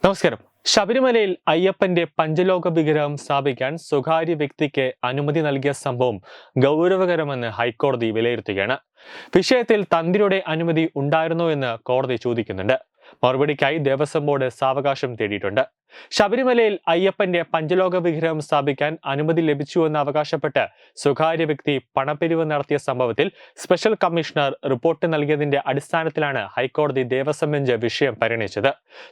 നമസ്കാരം. ശബരിമലയിൽ അയ്യപ്പന്റെ പഞ്ചലോക വിഗ്രഹം സ്ഥാപിക്കാൻ സ്വകാര്യ വ്യക്തിക്ക് അനുമതി നൽകിയ സംഭവം ഗൗരവകരമെന്ന് ഹൈക്കോടതി വിലയിരുത്തുകയാണ്. വിഷയത്തിൽ തന്ത്രിയുടെ അനുമതി ഉണ്ടായിരുന്നോ എന്ന് കോടതി ചോദിക്കുന്നുണ്ട്. മറുപടിക്കായി ദേവസ്വം ബോർഡ് സാവകാശം തേടിയിട്ടുണ്ട്. ശബരിമലയിൽ അയ്യപ്പന്റെ പഞ്ചലോക വിഗ്രഹം സ്ഥാപിക്കാൻ അനുമതി ലഭിച്ചുവെന്ന് അവകാശപ്പെട്ട് സ്വകാര്യ വ്യക്തി പണപ്പിരിവ് നടത്തിയ സംഭവത്തിൽ സ്പെഷ്യൽ കമ്മീഷണർ റിപ്പോർട്ട് നൽകിയതിന്റെ അടിസ്ഥാനത്തിലാണ് ഹൈക്കോടതി ദേവസ്വം ബെഞ്ച് വിഷയം പരിഗണിച്ചത്.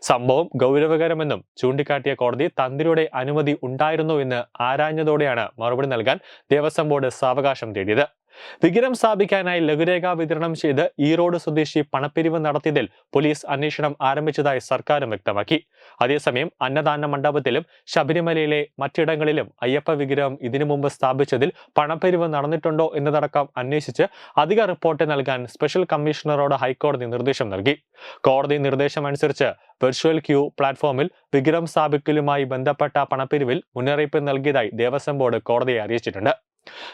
സംഭവം ഗൗരവകരമെന്നും ചൂണ്ടിക്കാട്ടിയ കോടതി തന്ത്രിയുടെ അനുമതി ഉണ്ടായിരുന്നോ എന്ന് ആരാഞ്ഞതോടെയാണ് മറുപടി നൽകാൻ ദേവസ്വം ബോർഡ് സാവകാശം തേടിയത്. വിഗ്രഹം സ്ഥാപിക്കാനായി ലഘുരേഖ വിതരണം ചെയ്ത് ഈറോഡ് സ്വദേശി പണപ്പിരിവ് നടത്തിയതിൽ പോലീസ് അന്വേഷണം ആരംഭിച്ചതായി സർക്കാരും വ്യക്തമാക്കി. അതേസമയം അന്നദാന മണ്ഡപത്തിലും ശബരിമലയിലെ മറ്റിടങ്ങളിലും അയ്യപ്പ വിഗ്രഹം ഇതിനു മുമ്പ് സ്ഥാപിച്ചതിൽ പണപ്പിരിവ് നടന്നിട്ടുണ്ടോ എന്നതടക്കം അന്വേഷിച്ച് അധിക റിപ്പോർട്ട് നൽകാൻ സ്പെഷ്യൽ കമ്മീഷണറോട് ഹൈക്കോടതി നിർദ്ദേശം നൽകി. കോടതി നിർദ്ദേശമനുസരിച്ച് വെർച്വൽ ക്യൂ പ്ലാറ്റ്ഫോമിൽ വിഗ്രഹം സ്ഥാപിക്കലുമായി ബന്ധപ്പെട്ട പണപ്പിരിവിൽ മുന്നറിയിപ്പ് നൽകിയതായി ദേവസ്വം ബോർഡ് കോടതിയെ അറിയിച്ചിട്ടുണ്ട്.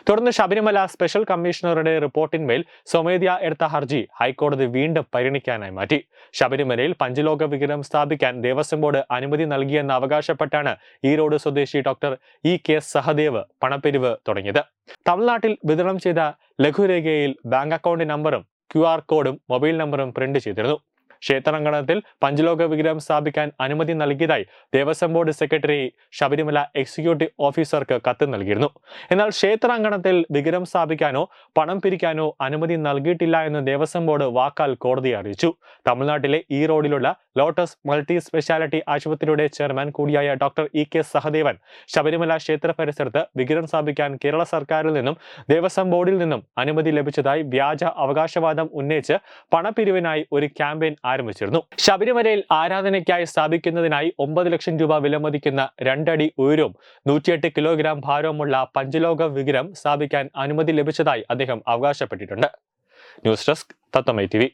തുടർന്ന് ശബരിമല സ്പെഷ്യൽ കമ്മീഷണറുടെ റിപ്പോർട്ടിന്മേൽ സ്വമേധയാ എടുത്ത ഹർജി ഹൈക്കോടതി വീണ്ടും പരിഗണിക്കാനായി മാറ്റി. ശബരിമലയിൽ പഞ്ചലോക വിഗ്രഹം സ്ഥാപിക്കാൻ ദേവസ്വം ബോർഡ് അനുമതി നൽകിയെന്ന് അവകാശപ്പെട്ടാണ് ഈറോഡ് സ്വദേശി ഡോക്ടർ ഇ.കെ. സഹദേവ് പണപ്പിരിവ് തുടങ്ങിയത്. തമിഴ്നാട്ടിൽ വിതരണം ചെയ്ത ലഘുരേഖയിൽ ബാങ്ക് അക്കൗണ്ട് നമ്പറും QR കോഡും മൊബൈൽ നമ്പറും പ്രിന്റ് ചെയ്തിരുന്നു. ക്ഷേത്രാങ്കണത്തിൽ പഞ്ചലോക വിഗ്രഹം സ്ഥാപിക്കാൻ അനുമതി നൽകിയതായി Devaswom board secretary Sabarimala executive ഓഫീസർക്ക് കത്ത് നൽകിയിരുന്നു. എന്നാൽ ക്ഷേത്രാങ്കണത്തിൽ വിഗ്രഹം സ്ഥാപിക്കാനോ പണം പിരിക്കാനോ അനുമതി നൽകിയിട്ടില്ല എന്ന് ദേവസ്വം ബോർഡ് വാക്കാൽ കോടതിയെ അറിയിച്ചു. തമിഴ്നാട്ടിലെ ഈ റോഡിലുള്ള ലോട്ടസ് മൾട്ടി സ്പെഷ്യാലിറ്റി ആശുപത്രിയുടെ ചെയർമാൻ കൂടിയായ ഡോക്ടർ ഇ.കെ. സഹദേവൻ ശബരിമല ക്ഷേത്ര പരിസരത്ത് വിഗ്രഹം സ്ഥാപിക്കാൻ കേരള സർക്കാരിൽ നിന്നും ദേവസ്വം ബോർഡിൽ നിന്നും അനുമതി ലഭിച്ചതായി വ്യാജ അവകാശവാദം ഉന്നയിച്ച് പണപ്പിരിവിനായി ഒരു ക്യാമ്പയിൻ ആരംഭിച്ചിരുന്നു. ശബരിമലയിൽ ആരാധനയ്ക്കായി സ്ഥാപിക്കുന്നതിനായി 9 ലക്ഷം രൂപ വിലമതിക്കുന്ന 2 അടി ഉയരവും 108 കിലോഗ്രാം ഭാരവുമുള്ള പഞ്ചലോക വിഗ്രഹം സ്ഥാപിക്കാൻ അനുമതി ലഭിച്ചതായി അദ്ദേഹം അവകാശപ്പെട്ടിട്ടുണ്ട്. ന്യൂസ് ഡെസ്ക് തത്വമൈ TV.